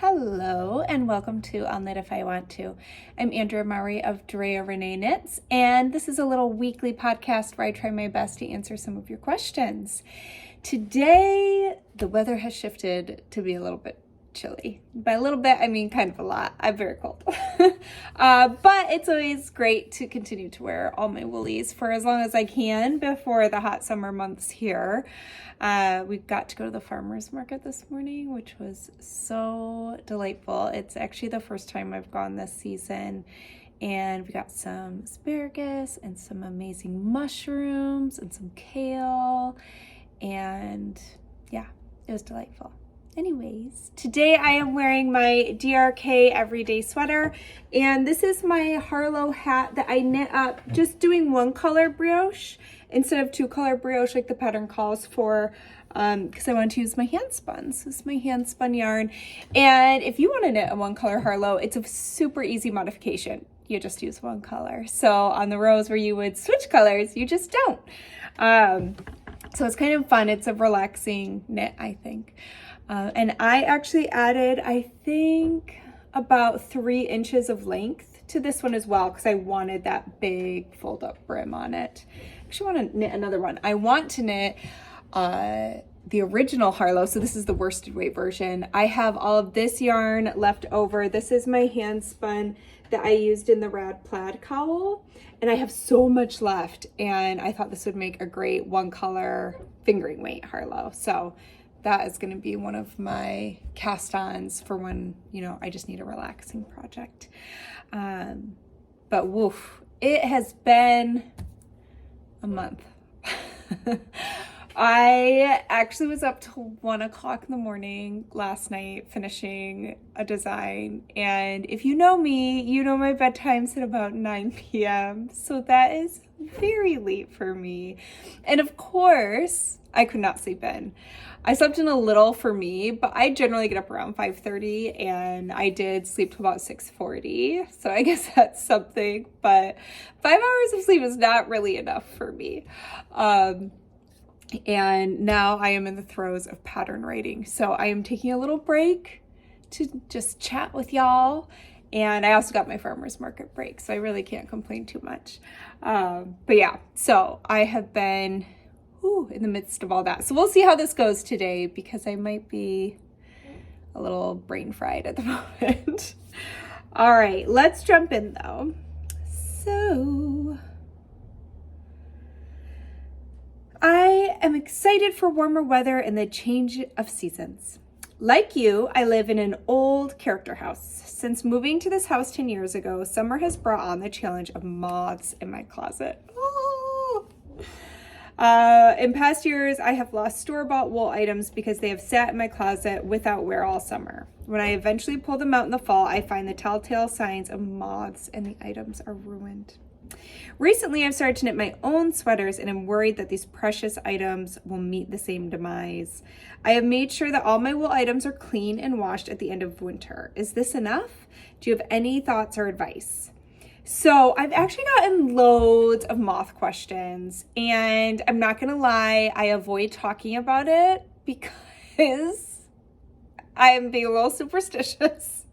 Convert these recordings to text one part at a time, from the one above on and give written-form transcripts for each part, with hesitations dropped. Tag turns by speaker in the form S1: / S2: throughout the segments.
S1: Hello and welcome to I'll Knit If I Want To. I'm Andrea Maury of Drea Renee Knits, and this is a little weekly podcast where I try my best to answer some of your questions. Today, the weather has shifted to be a little bit chilly. By a little bit, I mean kind of a lot. I'm very cold. But it's always great to continue to wear all my woolies for as long as I can before the hot summer months here. We got to go to the farmer's market this morning, which was so delightful. It's actually the first time I've gone this season, and we got some asparagus and some amazing mushrooms and some kale, and yeah, it was delightful. Anyways, today I am wearing my DRK everyday sweater, and this is my Harlow hat that I knit up just doing one color brioche instead of two color brioche like the pattern calls for, because I want to use my hand spun. So this is my hand spun yarn, and if you want to knit a one color Harlow, it's a super easy modification. You just use one color. So on the rows where you would switch colors, you just don't. So it's kind of fun. It's a relaxing knit, I think. And I actually added, I think, about 3 inches of length to this one as well, because I wanted that big fold-up brim on it. I actually want to knit another one. I want to knit the original Harlow, so this is the worsted weight version. I have all of this yarn left over. This is my hand spun that I used in the Rad Plaid cowl, and I have so much left, and I thought this would make a great one color fingering weight Harlow. So that is going to be one of my cast-ons for when, I just need a relaxing project. But woof, it has been a month. I actually was up till 1 o'clock in the morning last night finishing a design, and if you know me, you know my bedtime's at about 9 p.m. So that is very late for me. And of course, I could not sleep in. I slept in a little for me, but I generally get up around 5:30, and I did sleep till about 6:40. So I guess that's something, but 5 hours of sleep is not really enough for me. And now I am in the throes of pattern writing. So I am taking a little break to just chat with y'all. And I also got my farmer's market break, so I really can't complain too much. But yeah, so I have been in the midst of all that. So we'll see how this goes today, because I might be a little brain fried at the moment. All right, let's jump in though. So I am excited for warmer weather and the change of seasons. Like you, I live in an old character house. Since moving to this house 10 years ago, summer has brought on the challenge of moths in my closet. In past years, I have lost store-bought wool items because they have sat in my closet without wear all summer. When I eventually pull them out in the fall, I find the telltale signs of moths and the items are ruined. Recently, I've started to knit my own sweaters, and I'm worried that these precious items will meet the same demise. I have made sure that all my wool items are clean and washed at the end of winter. Is this enough? Do you have any thoughts or advice? So I've actually gotten loads of moth questions, and I'm not gonna lie, I avoid talking about it because I am being a little superstitious.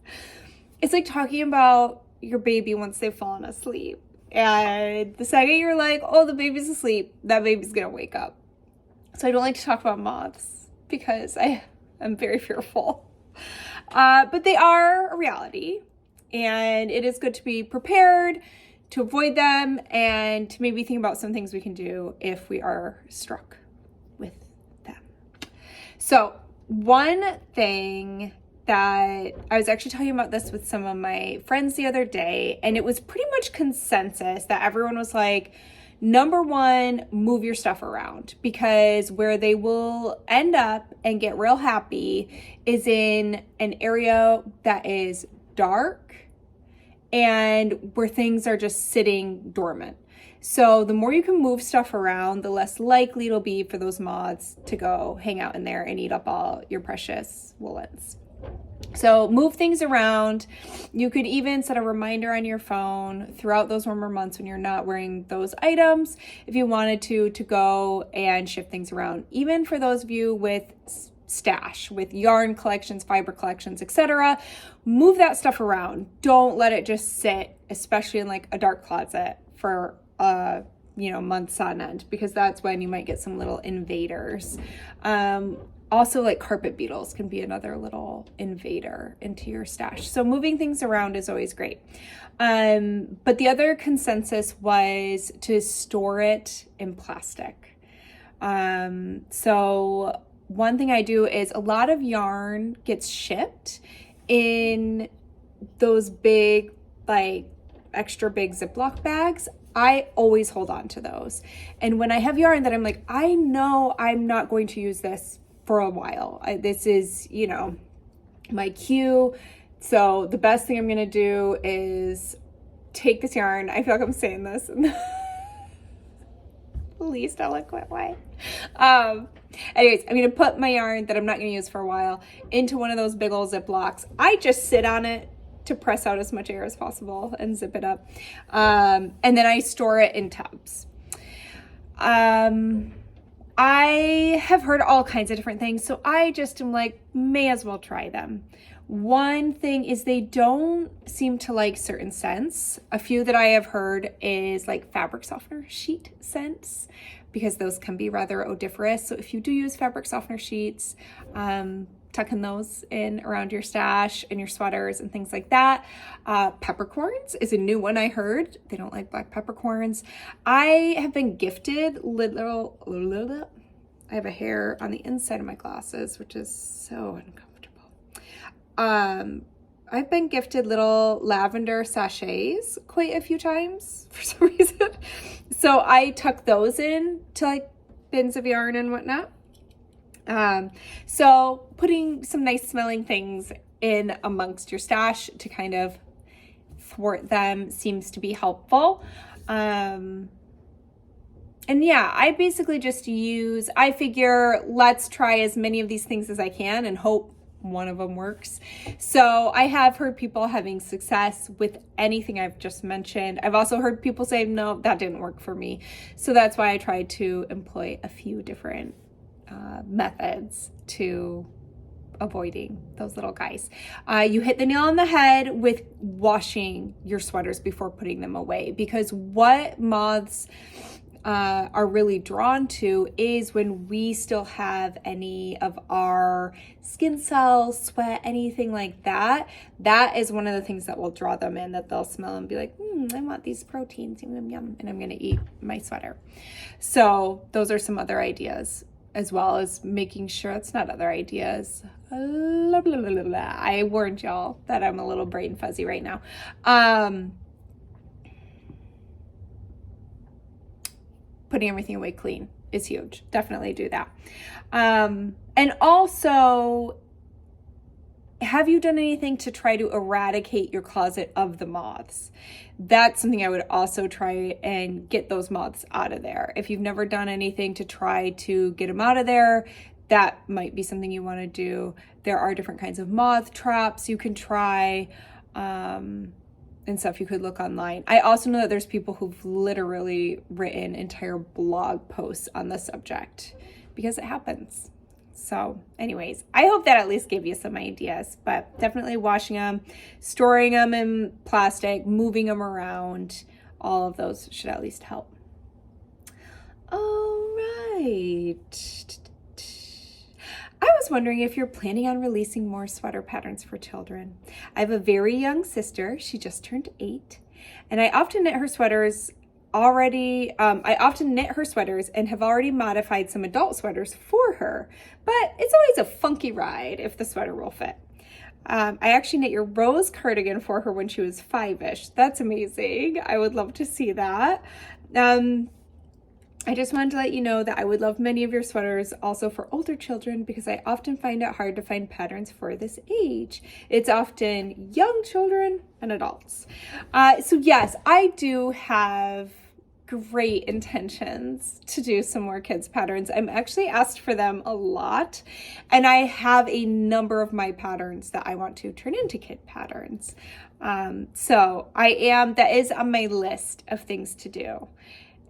S1: It's like talking about your baby once they've fallen asleep. And the second you're like, oh, the baby's asleep, that baby's gonna wake up. So I don't like to talk about moths because I am very fearful. But they are a reality, and it is good to be prepared to avoid them and to maybe think about some things we can do if we are struck with them. So one thing that I was actually talking about this with some of my friends the other day, and it was pretty much consensus that everyone was like, number one, move your stuff around, because where they will end up and get real happy is in an area that is dark and where things are just sitting dormant. So the more you can move stuff around, the less likely it'll be for those moths to go hang out in there and eat up all your precious woolens. So move things around. You could even set a reminder on your phone throughout those warmer months when you're not wearing those items, if you wanted to go and shift things around. Even for those of you with stash with yarn collections, fiber collections, etc. Move that stuff around. Don't let it just sit, especially in like a dark closet for months on end, because that's when you might get some little invaders. Also, like carpet beetles can be another little invader into your stash. So moving things around is always great. But the other consensus was to store it in plastic. So one thing I do is a lot of yarn gets shipped in those big, like extra big Ziploc bags. I always hold on to those. And when I have yarn that I'm like, I know I'm not going to use this for a while. This is, my cue. So the best thing I'm going to do is take this yarn. I feel like I'm saying this in the least eloquent way. Anyways, I'm going to put my yarn that I'm not going to use for a while into one of those big old Ziplocs. I just sit on it to press out as much air as possible and zip it up. And then I store it in tubs. I have heard all kinds of different things, so I just am like, may as well try them. One thing is they don't seem to like certain scents. A few that I have heard is like fabric softener sheet scents, because those can be rather odoriferous. So if you do use fabric softener sheets, tucking those in around your stash and your sweaters and things like that. Peppercorns is a new one I heard. They don't like black peppercorns. I have been gifted I have a hair on the inside of my glasses, which is so uncomfortable. I've been gifted little lavender sachets quite a few times for some reason. So I tuck those in to like bins of yarn and whatnot. So putting some nice smelling things in amongst your stash to kind of thwart them seems to be helpful. And yeah, I basically just I figure let's try as many of these things as I can and hope one of them works. So I have heard people having success with anything I've just mentioned. I've also heard people say, no, that didn't work for me. So that's why I tried to employ a few different methods to avoiding those little guys. You hit the nail on the head with washing your sweaters before putting them away, because what moths are really drawn to is when we still have any of our skin cells, sweat, anything like that. That is one of the things that will draw them in, that they'll smell and be like, I want these proteins, yum, yum, yum, and I'm going to eat my sweater. So those are some other ideas, as well as making sure it's not other ideas. Blah, blah, blah, blah, blah. I warned y'all that I'm a little brain fuzzy right now. Putting everything away clean is huge. Definitely do that. And also, have you done anything to try to eradicate your closet of the moths? That's something I would also try and get those moths out of there. If you've never done anything to try to get them out of there, that might be something you want to do. There are different kinds of moth traps you can try, and stuff you could look online. I also know that there's people who've literally written entire blog posts on the subject, because it happens. So anyways, I hope that at least gave you some ideas, but definitely washing them, storing them in plastic, moving them around, all of those should at least help. All right. I was wondering if you're planning on releasing more sweater patterns for children. I have a very young sister. She just turned 8, and I often knit her sweaters and have already modified some adult sweaters for her, but it's always a funky ride if the sweater will fit. I actually knit your rose cardigan for her when she was 5-ish. That's amazing. I would love to see that. I just wanted to let you know that I would love many of your sweaters also for older children, because I often find it hard to find patterns for this age. It's often young children and adults. So yes, I do have great intentions to do some more kids patterns. I'm actually asked for them a lot, and I have a number of my patterns that I want to turn into kid patterns. So that is on my list of things to do.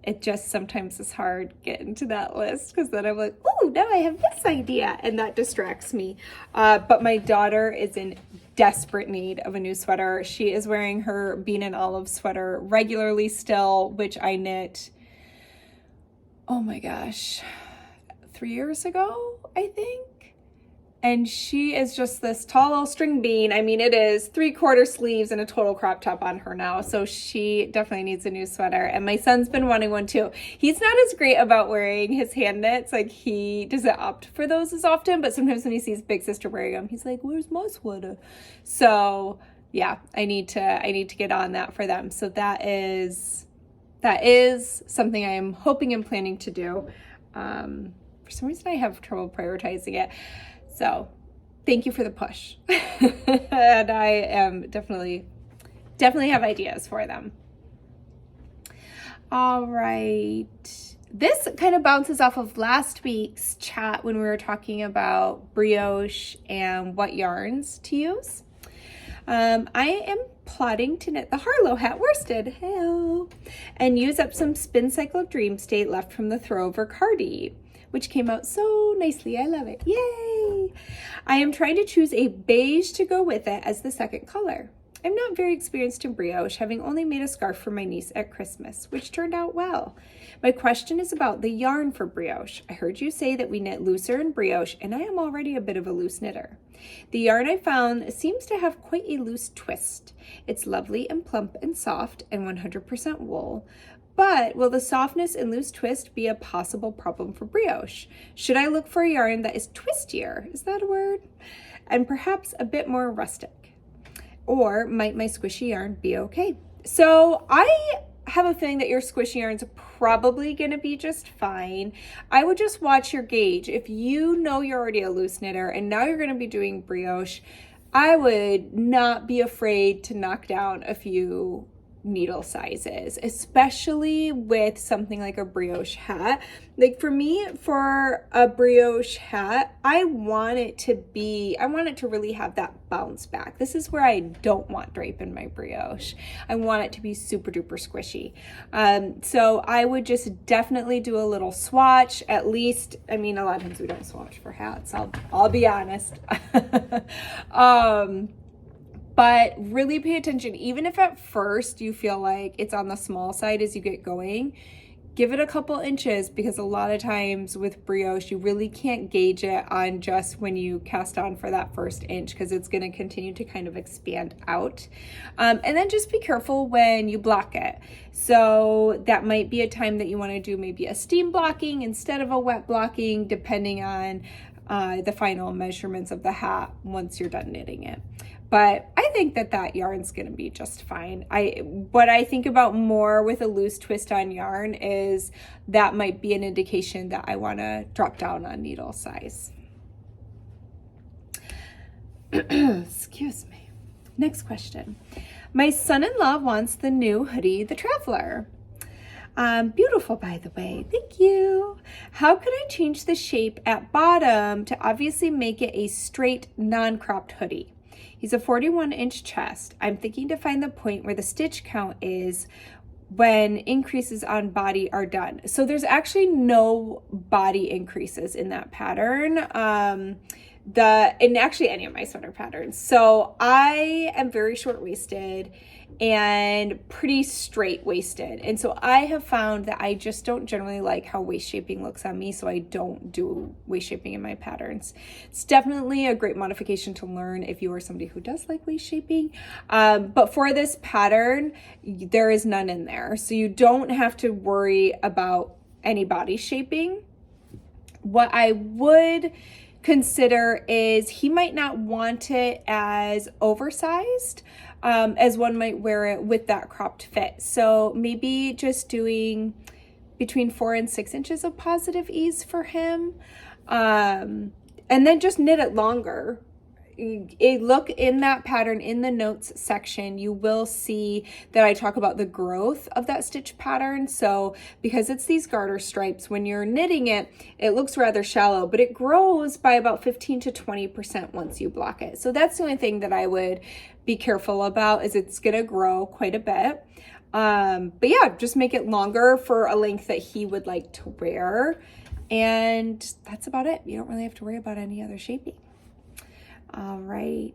S1: It just sometimes is hard getting to that list, because then I'm like, oh, oh, now I have this idea, and that distracts me. But my daughter is in desperate need of a new sweater. She is wearing her Bean and Olive sweater regularly still, which I knit, oh my gosh, 3 years ago, I think. And she is just this tall little string bean. I mean, it is 3/4 sleeves and a total crop top on her now. So she definitely needs a new sweater. And my son's been wanting one too. He's not as great about wearing his hand knits. Like, he doesn't opt for those as often, but sometimes when he sees big sister wearing them, he's like, where's my sweater? So yeah, I need to get on that for them. So that is something I am hoping and planning to do. For some reason I have trouble prioritizing it. So thank you for the push. And I am definitely have ideas for them. All right. This kind of bounces off of last week's chat when we were talking about brioche and what yarns to use. I am plotting to knit the Harlow hat worsted, and use up some Spin Cycle Dream State left from the Throwover Cardi, which came out so nicely. I love it. Yay! I am trying to choose a beige to go with it as the second color. I'm not very experienced in brioche, having only made a scarf for my niece at Christmas, which turned out well. My question is about the yarn for brioche. I heard you say that we knit looser in brioche, and I am already a bit of a loose knitter. The yarn I found seems to have quite a loose twist. It's lovely and plump and soft and 100% wool. But will the softness and loose twist be a possible problem for brioche? Should I look for a yarn that is twistier? Is that a word? And perhaps a bit more rustic? Or might my squishy yarn be okay? So I have a feeling that your squishy yarn's probably going to be just fine. I would just watch your gauge. If you know you're already a loose knitter and now you're going to be doing brioche, I would not be afraid to knock down a few needle sizes, especially with something like a brioche hat. Like, for me, for a brioche hat, I want it to really have that bounce back. This is where I don't want drape in my brioche. I want it to be super duper squishy. So I would just definitely do a little swatch, at least. I mean, a lot of times we don't swatch for hats, I'll be honest. But really pay attention. Even if at first you feel like it's on the small side as you get going, give it a couple inches, because a lot of times with brioche, you really can't gauge it on just when you cast on for that first inch, because it's going to continue to kind of expand out. And then just be careful when you block it. So that might be a time that you want to do maybe a steam blocking instead of a wet blocking, depending on the final measurements of the hat once you're done knitting it. But I think that yarn's going to be just fine. What I think about more with a loose twist on yarn is that might be an indication that I want to drop down on needle size. Excuse me. Next question. My son-in-law wants the new hoodie, the Traveler. Beautiful, by the way. Thank you. How can I change the shape at bottom to obviously make it a straight, non-cropped hoodie? He's a 41-inch chest. I'm thinking to find the point where the stitch count is when increases on body are done. So there's actually no body increases in that pattern. In actually any of my sweater patterns. So I am very short-waisted and pretty straight-waisted. And so I have found that I just don't generally like how waist shaping looks on me, so I don't do waist shaping in my patterns. It's definitely a great modification to learn if you are somebody who does like waist shaping. But for this pattern, there is none in there. So you don't have to worry about any body shaping. What I would consider is he might not want it as oversized as one might wear it with that cropped fit. So maybe just doing between 4 and 6 inches of positive ease for him. And then just knit it longer. Look in that pattern in the notes section, you will see that I talk about the growth of that stitch pattern. So because it's these garter stripes, when you're knitting it, it looks rather shallow, but it grows by about 15 to 20% once you block it. So that's the only thing that I would be careful about, is it's going to grow quite a bit. But yeah, just make it longer for a length that he would like to wear. And that's about it. You don't really have to worry about any other shaping. All right.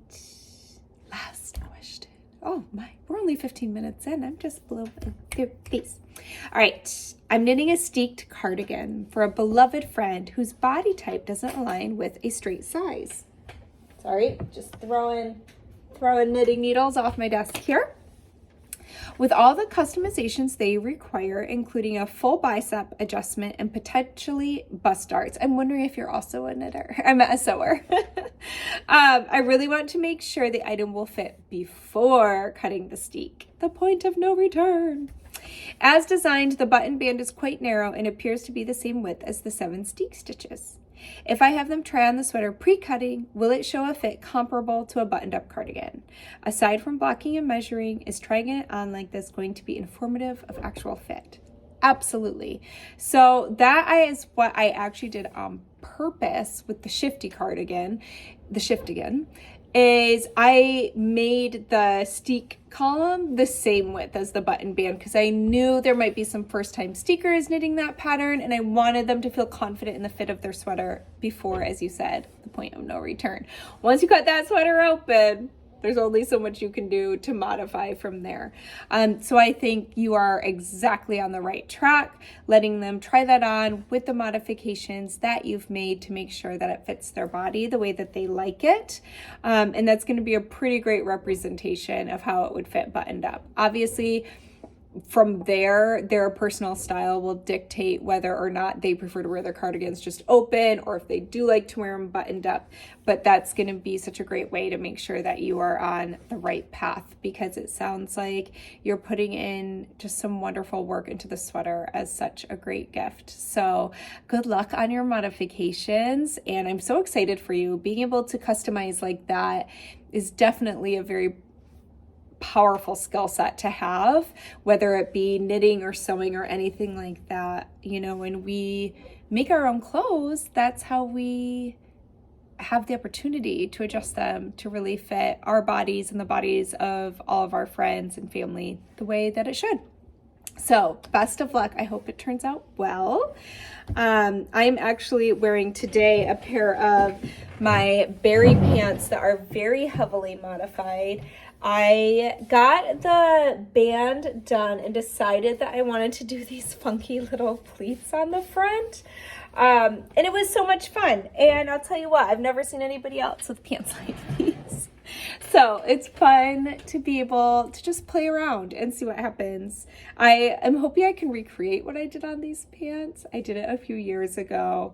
S1: Last question. Oh my, we're only 15 minutes in. I'm just blowing through these. All right. I'm knitting a steeked cardigan for a beloved friend whose body type doesn't align with a straight size. Sorry, just throwing knitting needles off my desk here. With all the customizations they require, including a full bicep adjustment and potentially bust darts. I'm wondering if you're also a knitter. I'm a sewer. I really want to make sure the item will fit before cutting the steek. The point of no return. As designed, the button band is quite narrow and appears to be the same width as the 7 steek stitches. If I have them try on the sweater pre-cutting, will it show a fit comparable to a buttoned-up cardigan? Aside from blocking and measuring, is trying it on like this going to be informative of actual fit? Absolutely. So that is what I actually did on purpose with the shifty cardigan, the Shiftigan, is I made the steek column the same width as the button band because I knew there might be some first-time steekers knitting that pattern, and I wanted them to feel confident in the fit of their sweater before, as you said, the point of no return. Once you cut that sweater open, there's only so much you can do to modify from there. So I think you are exactly on the right track, letting them try that on with the modifications that you've made to make sure that it fits their body the way that they like it. And that's going to be a pretty great representation of how it would fit buttoned up. Obviously, from there, their personal style will dictate whether or not they prefer to wear their cardigans just open or if they do like to wear them buttoned up. But that's going to be such a great way to make sure that you are on the right path, because it sounds like you're putting in just some wonderful work into the sweater as such a great gift. So good luck on your modifications. And I'm so excited for you. Being able to customize like that is definitely a very powerful skill set to have, whether it be knitting or sewing or anything like that. You know, when we make our own clothes, that's how we have the opportunity to adjust them to really fit our bodies and the bodies of all of our friends and family the way that it should. So best of luck. I hope it turns out well. I'm actually wearing today a pair of my berry pants that are very heavily modified. I got the band done and decided that I wanted to do these funky little pleats on the front. And it was so much fun. And I'll tell you what, I've never seen anybody else with pants like these. So it's fun to be able to just play around and see what happens. I am hoping I can recreate what I did on these pants. I did it a few years ago.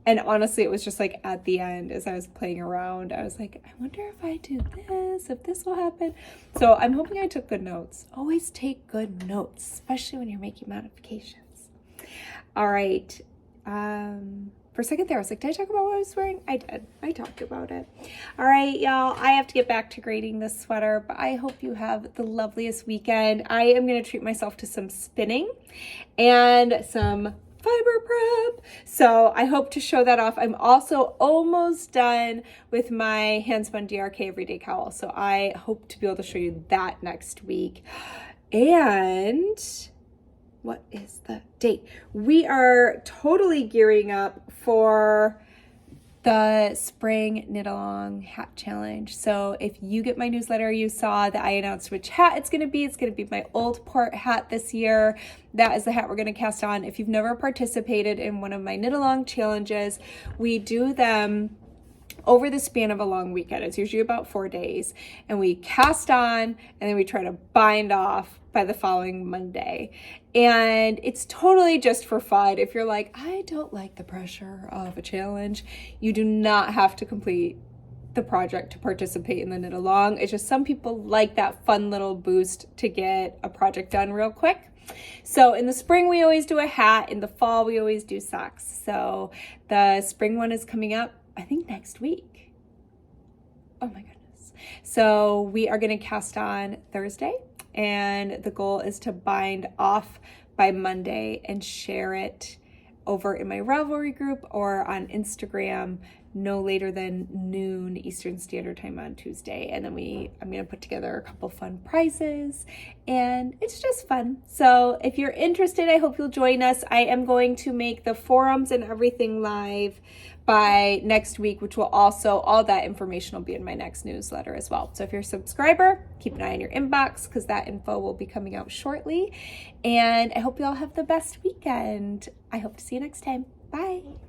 S1: And honestly, it was just like at the end as I was playing around, I was like, I wonder if I do this, if this will happen. So I'm hoping I took good notes. Always take good notes, especially when you're making modifications. All right. For a second there, I was like, did I talk about what I was wearing? I did. I talked about it. All right, y'all. I have to get back to grading this sweater, but I hope you have the loveliest weekend. I am going to treat myself to some spinning and some fiber prep. So I hope to show that off. I'm also almost done with my handspun DRK everyday cowl. So I hope to be able to show you that next week. And what is the date? We are totally gearing up for the spring knit along hat challenge. So if you get my newsletter, you saw that I announced which hat it's going to be. It's going to be my Old Port hat this year. That is the hat we're going to cast on. If you've never participated in one of my knit along challenges, we do them over the span of a long weekend. It's usually about 4 days, and we cast on and then we try to bind off by the following Monday. And it's totally just for fun. If you're like, I don't like the pressure of a challenge, you do not have to complete the project to participate in the knit along. It's just some people like that fun little boost to get a project done real quick. So in the spring, we always do a hat. In the fall, we always do socks. So the spring one is coming up, I think, next week. Oh my goodness. So we are going to cast on Thursday, and the goal is to bind off by Monday and share it over in my Ravelry group or on Instagram no later than noon Eastern Standard Time on Tuesday. And then I'm going to put together a couple fun prizes, and it's just fun. So if you're interested, I hope you'll join us. I am going to make the forums and everything live by next week, which will also, all that information will be in my next newsletter as well. So if you're a subscriber, keep an eye on your inbox because that info will be coming out shortly. And I hope you all have the best weekend. I hope to see you next time. Bye.